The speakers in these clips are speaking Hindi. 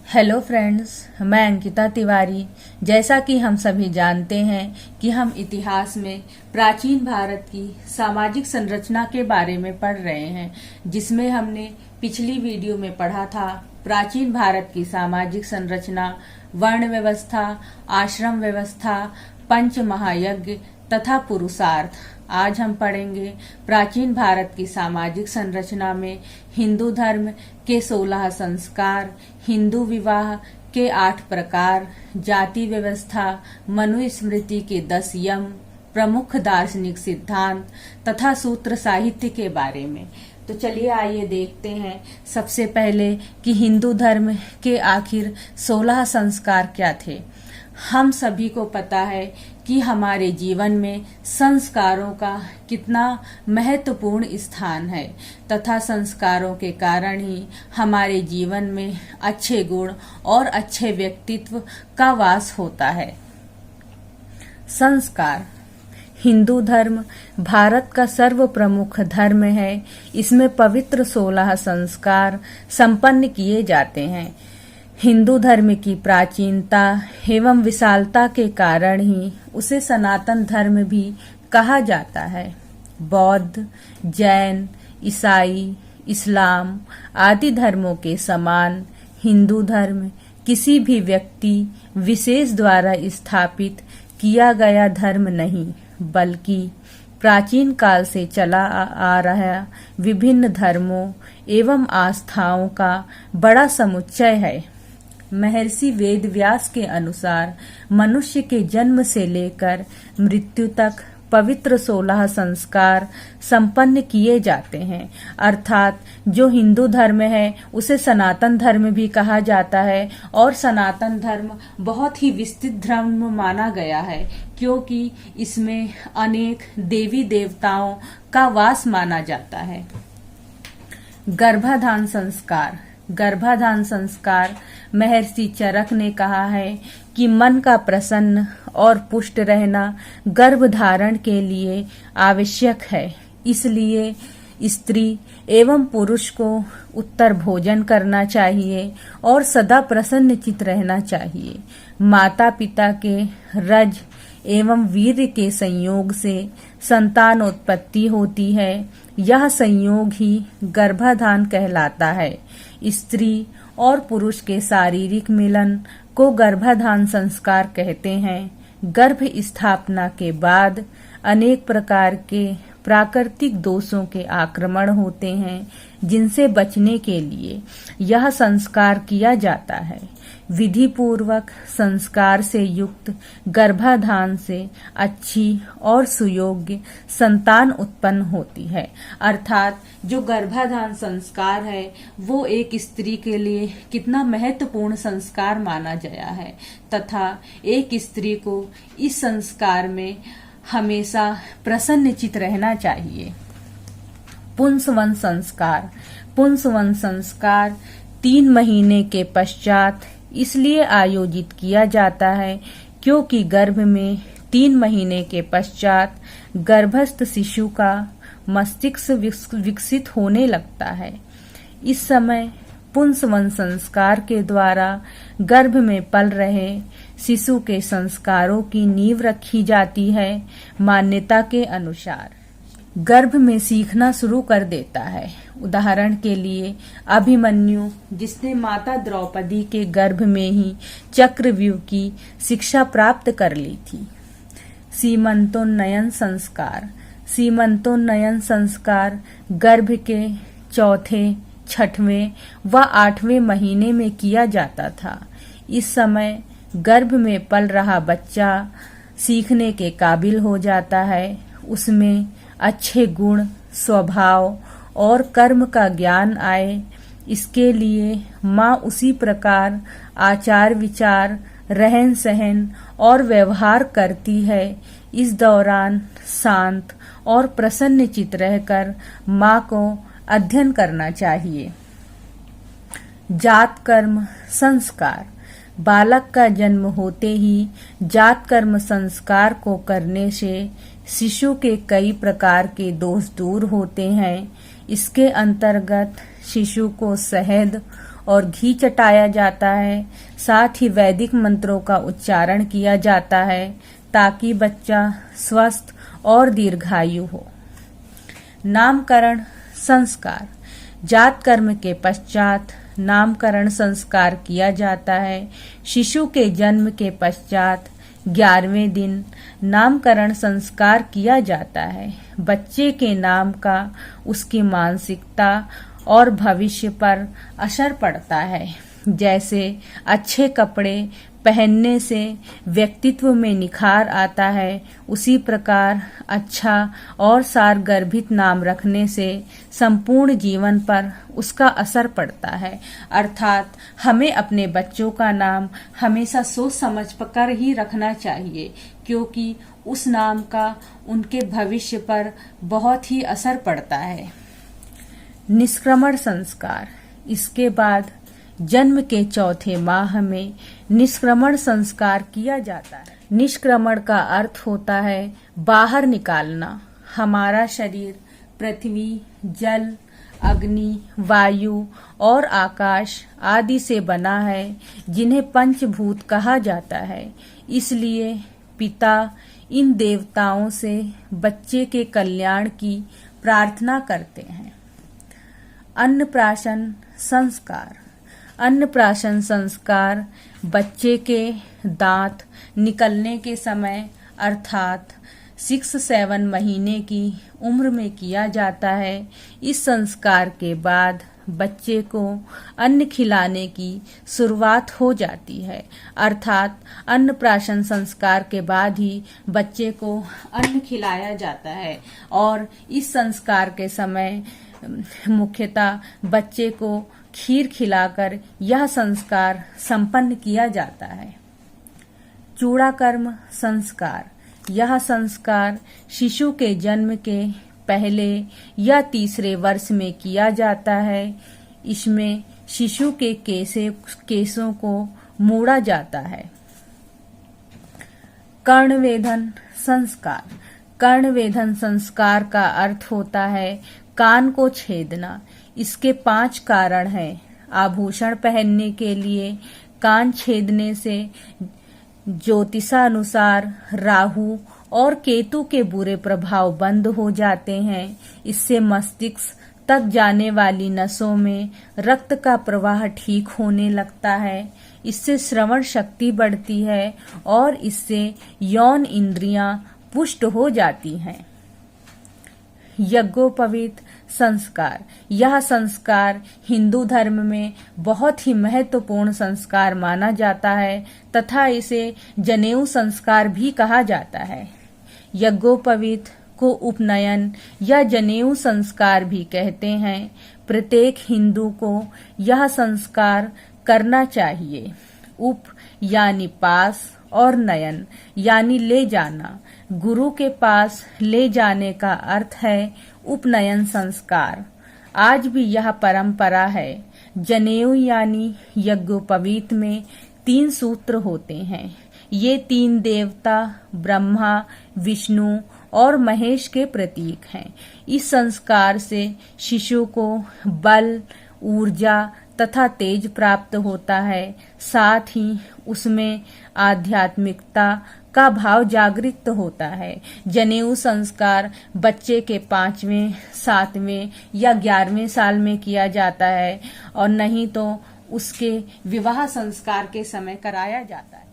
हेलो फ्रेंड्स, मैं अंकिता तिवारी। जैसा कि हम सभी जानते हैं कि हम इतिहास में प्राचीन भारत की सामाजिक संरचना के बारे में पढ़ रहे हैं, जिसमें हमने पिछली वीडियो में पढ़ा था प्राचीन भारत की सामाजिक संरचना, वर्ण व्यवस्था, आश्रम व्यवस्था, पंच महायज्ञ तथा पुरुषार्थ। आज हम पढ़ेंगे प्राचीन भारत की सामाजिक संरचना में हिंदू धर्म के 16 संस्कार, हिंदू विवाह के 8 प्रकार, जाति व्यवस्था, मनुस्मृति के 10 यम, प्रमुख दार्शनिक सिद्धांत तथा सूत्र साहित्य के बारे में। तो चलिए आइए देखते हैं सबसे पहले कि हिंदू धर्म के आखिर 16 संस्कार क्या थे। हम सभी को पता है कि हमारे जीवन में संस्कारों का कितना महत्वपूर्ण स्थान है तथा संस्कारों के कारण ही हमारे जीवन में अच्छे गुण और अच्छे व्यक्तित्व का वास होता है। संस्कार। हिंदू धर्म भारत का सर्वप्रमुख धर्म है। इसमें पवित्र 16 संस्कार संपन्न किए जाते हैं। हिंदू धर्म की प्राचीनता एवं विशालता के कारण ही उसे सनातन धर्म भी कहा जाता है। बौद्ध, जैन, ईसाई, इस्लाम आदि धर्मों के समान हिंदू धर्म किसी भी व्यक्ति विशेष द्वारा स्थापित किया गया धर्म नहीं, बल्कि प्राचीन काल से चला आ रहा विभिन्न धर्मों एवं आस्थाओं का बड़ा समुच्चय है। महर्षि वेदव्यास के अनुसार मनुष्य के जन्म से लेकर मृत्यु तक पवित्र 16 संस्कार संपन्न किए जाते हैं। अर्थात जो हिंदू धर्म है उसे सनातन धर्म भी कहा जाता है और सनातन धर्म बहुत ही विस्तृत धर्म माना गया है, क्योंकि इसमें अनेक देवी देवताओं का वास माना जाता है। गर्भाधान संस्कार। गर्भाधान संस्कार महर्षि चरक ने कहा है कि मन का प्रसन्न और पुष्ट रहना गर्भ धारण के लिए आवश्यक है। इसलिए स्त्री एवं पुरुष को उत्तर भोजन करना चाहिए और सदा प्रसन्नचित रहना चाहिए। माता पिता के रज एवं वीर्य के संयोग से संतानोत्पत्ति होती है। यह संयोग ही गर्भाधान कहलाता है। स्त्री और पुरुष के शारीरिक मिलन को गर्भाधान संस्कार कहते हैं। गर्भ स्थापना के बाद अनेक प्रकार के प्राकृतिक दोषों के आक्रमण होते हैं, जिनसे बचने के लिए यह संस्कार किया जाता है। विधि पूर्वक संस्कार से युक्त गर्भाधान से अच्छी और सुयोग्य संतान उत्पन्न होती है। अर्थात जो गर्भाधान संस्कार है वो एक स्त्री के लिए कितना महत्वपूर्ण संस्कार माना गया है तथा एक स्त्री को इस संस्कार में हमेशा प्रसन्नचित रहना चाहिए। पुंसवन संस्कार। पुंसवन संस्कार 3 महीने के पश्चात इसलिए आयोजित किया जाता है क्योंकि गर्भ में 3 महीने के पश्चात गर्भस्थ शिशु का मस्तिष्क विकसित होने लगता है। इस समय पुंसवन संस्कार के द्वारा गर्भ में पल रहे शिशु के संस्कारों की नींव रखी जाती है। मान्यता के अनुसार गर्भ में सीखना शुरू कर देता है। उदाहरण के लिए अभिमन्यु, जिसने माता द्रौपदी के गर्भ में ही चक्रव्यूह की शिक्षा प्राप्त कर ली थी। सीमंतोन्नयन संस्कार। सीमंतोन्नयन संस्कार गर्भ के चौथे, 6वें व 8वें महीने में किया जाता था। इस समय गर्भ में पल रहा बच्चा सीखने के काबिल हो जाता है। उसमें अच्छे गुण, स्वभाव और कर्म का ज्ञान आए, इसके लिए माँ उसी प्रकार आचार विचार, रहन सहन और व्यवहार करती है। इस दौरान शांत और प्रसन्नचित रहकर माँ को अध्ययन करना चाहिए। जात कर्म संस्कार। बालक का जन्म होते ही जात कर्म संस्कार को करने से शिशु के कई प्रकार के दोष दूर होते हैं। इसके अंतर्गत शिशु को शहद और घी चटाया जाता है। साथ ही वैदिक मंत्रों का उच्चारण किया जाता है ताकि बच्चा स्वस्थ और दीर्घायु हो। नामकरण संस्कार। जात कर्म के पश्चात नामकरण संस्कार किया जाता है। शिशु के जन्म के पश्चात 11वें दिन नामकरण संस्कार किया जाता है। बच्चे के नाम का उसकी मानसिकता और भविष्य पर असर पड़ता है। जैसे अच्छे कपड़े पहनने से व्यक्तित्व में निखार आता है, उसी प्रकार अच्छा और सारगर्भित नाम रखने से संपूर्ण जीवन पर उसका असर पड़ता है। अर्थात हमें अपने बच्चों का नाम हमेशा सोच समझ कर ही रखना चाहिए, क्योंकि उस नाम का उनके भविष्य पर बहुत ही असर पड़ता है। निष्क्रमण संस्कार। इसके बाद जन्म के चौथे माह में निष्क्रमण संस्कार किया जाता है। निष्क्रमण का अर्थ होता है बाहर निकालना। हमारा शरीर पृथ्वी, जल, अग्नि, वायु और आकाश आदि से बना है, जिन्हें पंचभूत कहा जाता है। इसलिए पिता इन देवताओं से बच्चे के कल्याण की प्रार्थना करते हैं। अन्नप्राशन संस्कार। अन्नप्राशन संस्कार बच्चे के दांत निकलने के समय अर्थात 6-7 महीने की उम्र में किया जाता है। इस संस्कार के बाद बच्चे को अन्न खिलाने की शुरुआत हो जाती है। अर्थात अन्नप्राशन संस्कार के बाद ही बच्चे को अन्न खिलाया जाता है और इस संस्कार के समय मुख्यतः बच्चे को खीर खिलाकर यह संस्कार संपन्न किया जाता है। चूड़ाकर्म संस्कार। यह संस्कार शिशु के जन्म के पहले या तीसरे वर्ष में किया जाता है। इसमें शिशु के केसों को मोड़ा जाता है। कर्णवेधन संस्कार। कर्णवेधन संस्कार का अर्थ होता है कान को छेदना। इसके 5 कारण हैं। आभूषण पहनने के लिए कान छेदने से ज्योतिषानुसार राहु और केतु के बुरे प्रभाव बंद हो जाते हैं। इससे मस्तिष्क तक जाने वाली नसों में रक्त का प्रवाह ठीक होने लगता है। इससे श्रवण शक्ति बढ़ती है और इससे यौन इंद्रियां पुष्ट हो जाती हैं। यज्ञोपवीत संस्कार। यह संस्कार हिंदू धर्म में बहुत ही महत्वपूर्ण संस्कार माना जाता है तथा इसे जनेऊ संस्कार भी कहा जाता है। यज्ञोपवीत को उपनयन या जनेऊ संस्कार भी कहते हैं। प्रत्येक हिंदू को यह संस्कार करना चाहिए। उप यानी पास और नयन यानी ले जाना। गुरु के पास ले जाने का अर्थ है उपनयन संस्कार। आज भी यह परंपरा है। जनेऊ यानी यज्ञोपवीत में 3 सूत्र होते हैं। ये 3 देवता ब्रह्मा, विष्णु और महेश के प्रतीक हैं। इस संस्कार से शिशु को बल, ऊर्जा तथा तेज प्राप्त होता है। साथ ही उसमें आध्यात्मिकता का भाव जागृत होता है। जनेऊ संस्कार बच्चे के 5वें, 7वें या 11वें साल में किया जाता है और नहीं तो उसके विवाह संस्कार के समय कराया जाता है।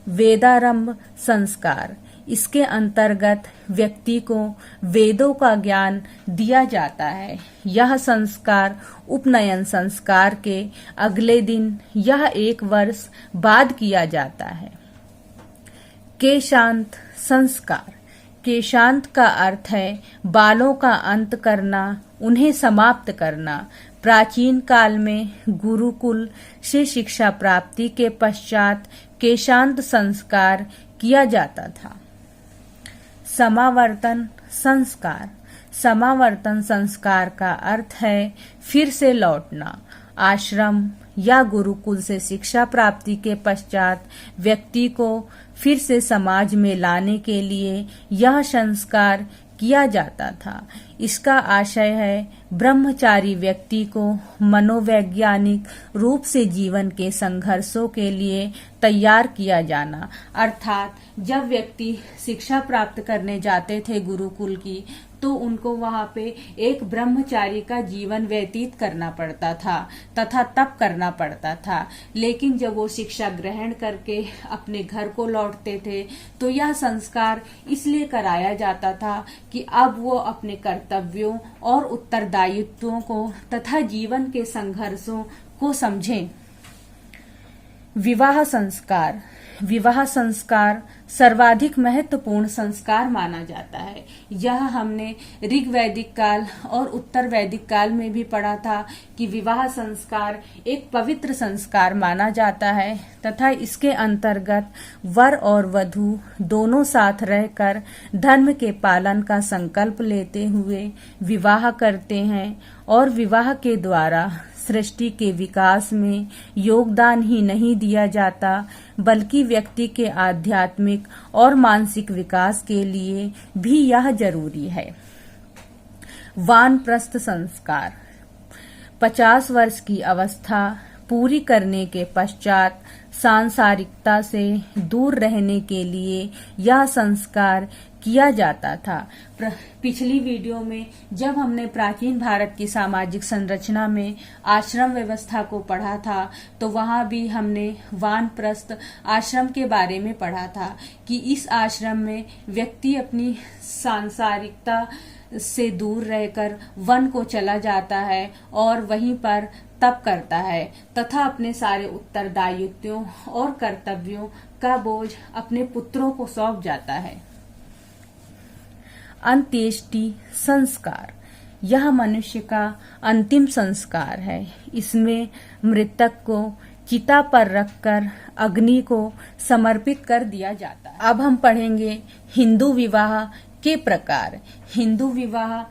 वेदारंभ संस्कार। इसके अंतर्गत व्यक्ति को वेदों का ज्ञान दिया जाता है। यह संस्कार उपनयन संस्कार के अगले दिन या 1 वर्ष बाद किया जाता है। केशांत संस्कार। केशांत का अर्थ है बालों का अंत करना, उन्हें समाप्त करना। प्राचीन काल में गुरुकुल से शिक्षा प्राप्ति के पश्चात केशांत संस्कार किया जाता था। समावर्तन संस्कार। समावर्तन संस्कार का अर्थ है फिर से लौटना। आश्रम या गुरुकुल से शिक्षा प्राप्ति के पश्चात व्यक्ति को फिर से समाज में लाने के लिए यह संस्कार किया जाता था। इसका आशय है ब्रह्मचारी व्यक्ति को मनोवैज्ञानिक रूप से जीवन के संघर्षों के लिए तैयार किया जाना। अर्थात जब व्यक्ति शिक्षा प्राप्त करने जाते थे गुरुकुल की, तो उनको वहां पे एक ब्रह्मचारी का जीवन व्यतीत करना पड़ता था तथा तप करना पड़ता था। लेकिन जब वो शिक्षा ग्रहण करके अपने घर को लौटते थे तो यह संस्कार इसलिए कराया जाता था कि अब वो अपने कर्तव्यों और उत्तरदायित्वों को तथा जीवन के संघर्षों को समझें। विवाह संस्कार। विवाह संस्कार सर्वाधिक महत्वपूर्ण संस्कार माना जाता है। यह हमने ऋग वैदिक काल और उत्तर वैदिक काल में भी पढ़ा था कि विवाह संस्कार एक पवित्र संस्कार माना जाता है तथा इसके अंतर्गत वर और वधू दोनों साथ रहकर धर्म के पालन का संकल्प लेते हुए विवाह करते हैं और विवाह के द्वारा सृष्टि के विकास में योगदान ही नहीं दिया जाता, बल्कि व्यक्ति के आध्यात्मिक और मानसिक विकास के लिए भी यह जरूरी है। वानप्रस्थ संस्कार। 50 वर्ष की अवस्था पूरी करने के पश्चात सांसारिकता से दूर रहने के लिए यह संस्कार किया जाता था। पिछली वीडियो में जब हमने प्राचीन भारत की सामाजिक संरचना में आश्रम व्यवस्था को पढ़ा था, तो वहां भी हमने वानप्रस्थ आश्रम के बारे में पढ़ा था कि इस आश्रम में व्यक्ति अपनी सांसारिकता से दूर रहकर वन को चला जाता है और वहीं पर तप करता है तथा अपने सारे उत्तरदायित्वों और कर्तव्यों का बोझ अपने पुत्रों को सौंप जाता है। अंत्येष्टि संस्कार। यह मनुष्य का अंतिम संस्कार है। इसमें मृतक को चिता पर रखकर अग्नि को समर्पित कर दिया जाता है। अब हम पढ़ेंगे हिंदू विवाह के प्रकार। हिंदू विवाह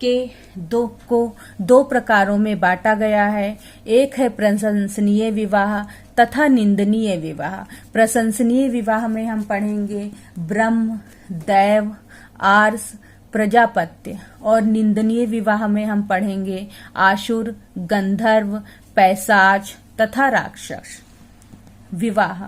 के दो प्रकारों में बांटा गया है। एक है प्रशंसनीय विवाह तथा निंदनीय विवाह। प्रशंसनीय विवाह में हम पढ़ेंगे ब्रह्म, दैव, आर्ष, प्रजापत्य, और निंदनीय विवाह में हम पढ़ेंगे आसुर, गंधर्व, पैशाच तथा राक्षस। विवाह।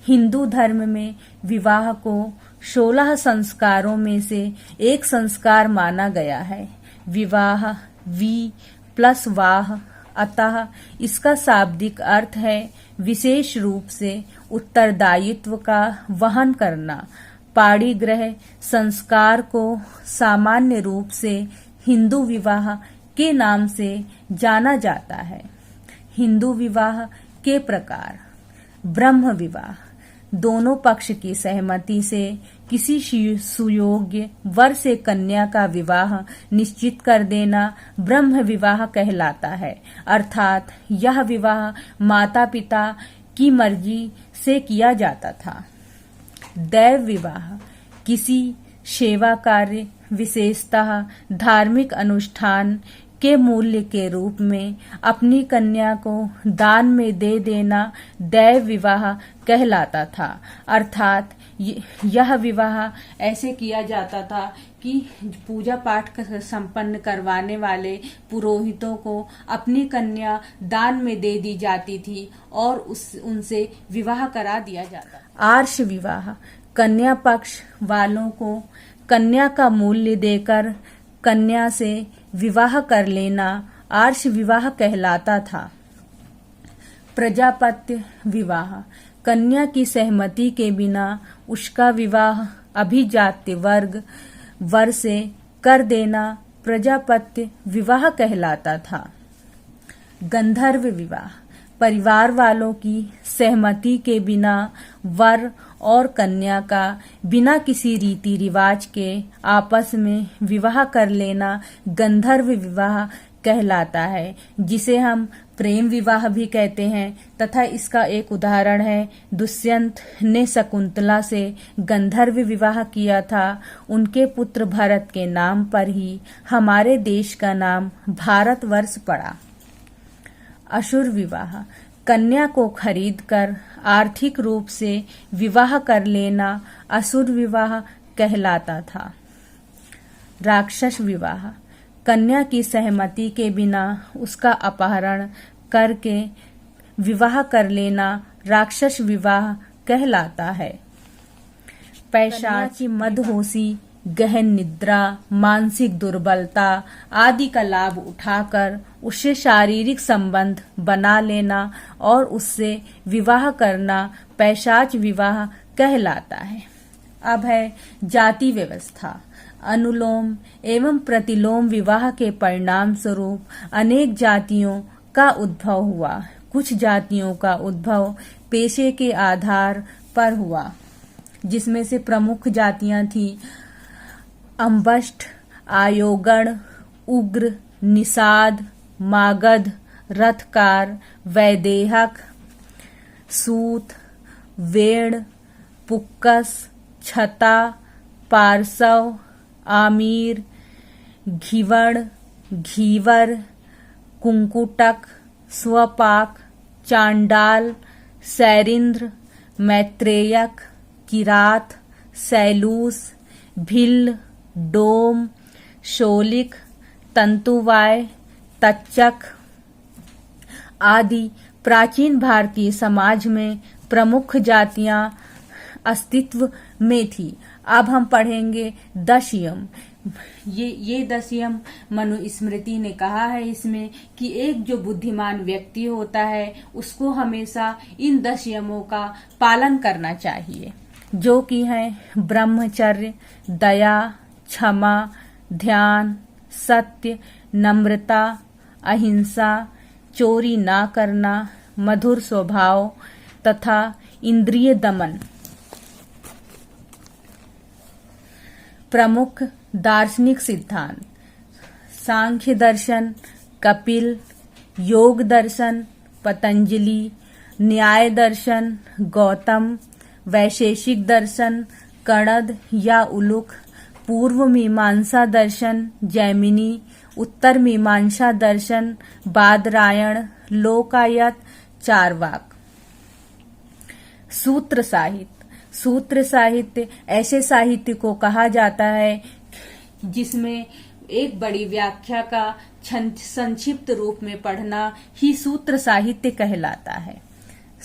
हिंदू धर्म में विवाह को 16 संस्कारों में से एक संस्कार माना गया है। विवाह वी प्लस वाह, अतः इसका शाब्दिक अर्थ है विशेष रूप से उत्तरदायित्व का वहन करना। पाणिग्रह संस्कार को सामान्य रूप से हिंदू विवाह के नाम से जाना जाता है। हिंदू विवाह के प्रकार। ब्रह्म विवाह। दोनों पक्ष की सहमति से किसी सुयोग्य वर से कन्या का विवाह निश्चित कर देना ब्रह्म विवाह कहलाता है। अर्थात यह विवाह माता पिता की मर्जी से किया जाता था। दैव विवाह। किसी सेवा कार्य, विशेषतः धार्मिक अनुष्ठान के मूल्य के रूप में अपनी कन्या को दान में दे देना दैव विवाह कहलाता था। अर्थात यह विवाह ऐसे किया जाता था कि पूजा पाठ संपन्न करवाने वाले पुरोहितों को अपनी कन्या दान में दे दी जाती थी और उनसे विवाह करा दिया जाता। आर्ष विवाह। कन्या पक्ष वालों को कन्या का मूल्य देकर कन्या से विवाह कर लेना आर्ष विवाह कहलाता था। प्रजापत्य विवाह। कन्या की सहमति के बिना उसका विवाह अभिजात्य वर से कर देना प्रजापत्य विवाह कहलाता था। गंधर्व विवाह। परिवार वालों की सहमति के बिना वर और कन्या का बिना किसी रीति रिवाज के आपस में विवाह कर लेना गंधर्व विवाह कहलाता है, जिसे हम प्रेम विवाह भी कहते हैं। तथा इसका एक उदाहरण है, दुष्यंत ने शकुंतला से गंधर्व विवाह किया था। उनके पुत्र भरत के नाम पर ही हमारे देश का नाम भारतवर्ष पड़ा। असुर विवाह। कन्या को खरीदकर आर्थिक रूप से विवाह कर लेना असुर विवाह कहलाता था। राक्षस विवाह, कन्या की सहमति के बिना उसका अपहरण करके विवाह कर लेना राक्षस विवाह कहलाता है। पैशाच की मदहोशी, गहन निद्रा, मानसिक दुर्बलता आदि का लाभ उठाकर उससे शारीरिक संबंध बना लेना और उससे विवाह करना पैशाच विवाह कहलाता है। अब है जाति व्यवस्था। अनुलोम एवं प्रतिलोम विवाह के परिणाम स्वरूप अनेक जातियों का उद्भव हुआ। कुछ जातियों का उद्भव पेशे के आधार पर हुआ, जिसमें से प्रमुख जातियां थी अंबष्ट, आयोगण, उग्र, निषाद, मागध, रथकार, वैदेहक, सूत, वेण, पुक्कस, छता, पार्सव, आमीर, घिवण, घीवर, कुंकुटक, स्वपाक, चांडाल, सैरिंद्र, मैत्रेयक, किरात, सैलूस, भिल्ल, डोम, शोलिक, तंतुवाय, तच्चक आदि प्राचीन भारतीय समाज में प्रमुख जातियां अस्तित्व में थी। अब हम पढ़ेंगे दशयम। ये दशयम मनुस्मृति ने कहा है इसमें कि एक जो बुद्धिमान व्यक्ति होता है उसको हमेशा इन दशयमों का पालन करना चाहिए, जो कि हैं ब्रह्मचर्य, दया, क्षमा, ध्यान, सत्य, नम्रता, अहिंसा, चोरी ना करना, मधुर स्वभाव तथा इंद्रिय दमन। प्रमुख दार्शनिक सिद्धांत: सांख्य दर्शन, कपिल, योग दर्शन, पतंजलि, न्याय दर्शन, गौतम, वैशेषिक दर्शन, कणद या उलुक, पूर्व मीमांसा दर्शन, जैमिनी, उत्तर मीमांसा दर्शन, बादरायण, लोकायत, चारवाक। सूत्र साहित्य। सूत्र साहित्य ऐसे साहित्य को कहा जाता है जिसमें एक बड़ी व्याख्या का संक्षिप्त रूप में पढ़ना ही सूत्र साहित्य कहलाता है।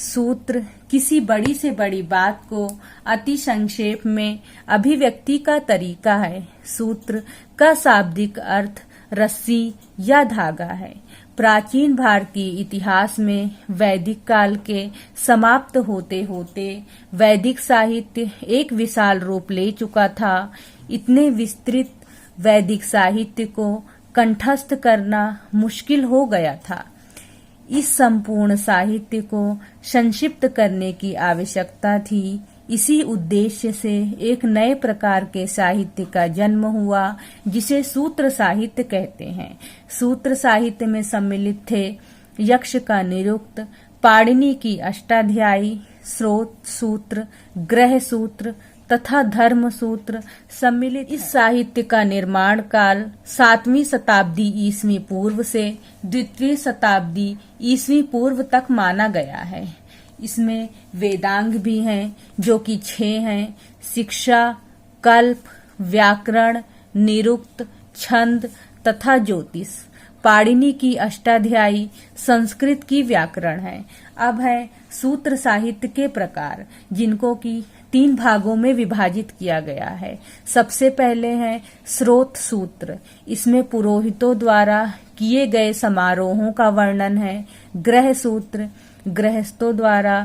सूत्र किसी बड़ी से बड़ी बात को अति संक्षेप में अभिव्यक्ति का तरीका है। सूत्र का शाब्दिक अर्थ रस्सी या धागा है। प्राचीन भारतीय इतिहास में वैदिक काल के समाप्त होते होते वैदिक साहित्य एक विशाल रूप ले चुका था। इतने विस्तृत वैदिक साहित्य को कंठस्थ करना मुश्किल हो गया था। इस संपूर्ण साहित्य को संक्षिप्त करने की आवश्यकता थी। इसी उद्देश्य से एक नए प्रकार के साहित्य का जन्म हुआ जिसे सूत्र साहित्य कहते हैं। सूत्र साहित्य में सम्मिलित थे यक्ष का निरुक्त, पाणिनि की अष्टाध्यायी, स्रोत सूत्र, ग्रह सूत्र तथा धर्म सूत्र सम्मिलित। इस साहित्य का निर्माण काल 7वीं शताब्दी ईस्वी पूर्व से 2वीं शताब्दी ईस्वी पूर्व तक माना गया है। इसमें वेदांग भी हैं जो कि 6 हैं: शिक्षा, कल्प, व्याकरण, निरुक्त, छंद तथा ज्योतिष। पाणिनि की अष्टाध्यायी संस्कृत की व्याकरण है। अब है सूत्र साहित्य के प्रकार, जिनको कि 3 भागों में विभाजित किया गया है। सबसे पहले है स्रोत सूत्र। इसमें पुरोहितों द्वारा किए गए समारोहों का वर्णन है। ग्रह सूत्र गृहस्थों द्वारा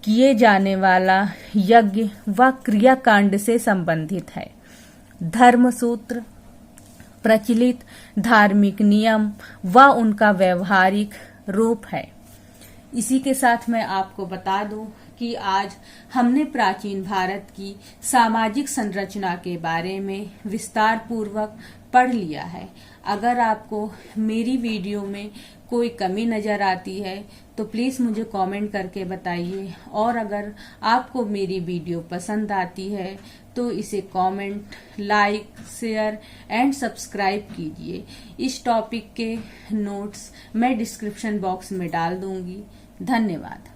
किए जाने वाला यज्ञ व क्रियाकांड से संबंधित है। धर्म सूत्र प्रचलित धार्मिक नियम व उनका व्यवहारिक रूप है। इसी के साथ मैं आपको बता दूं कि आज हमने प्राचीन भारत की सामाजिक संरचना के बारे में विस्तार पूर्वक पढ़ लिया है। अगर आपको मेरी वीडियो में कोई कमी नजर आती है तो प्लीज मुझे कमेंट करके बताइए, और अगर आपको मेरी वीडियो पसंद आती है तो इसे comment, like, share and subscribe कीजिए। इस टॉपिक के नोट्स मैं डिस्क्रिप्शन बॉक्स में डाल दूंगी। धन्यवाद।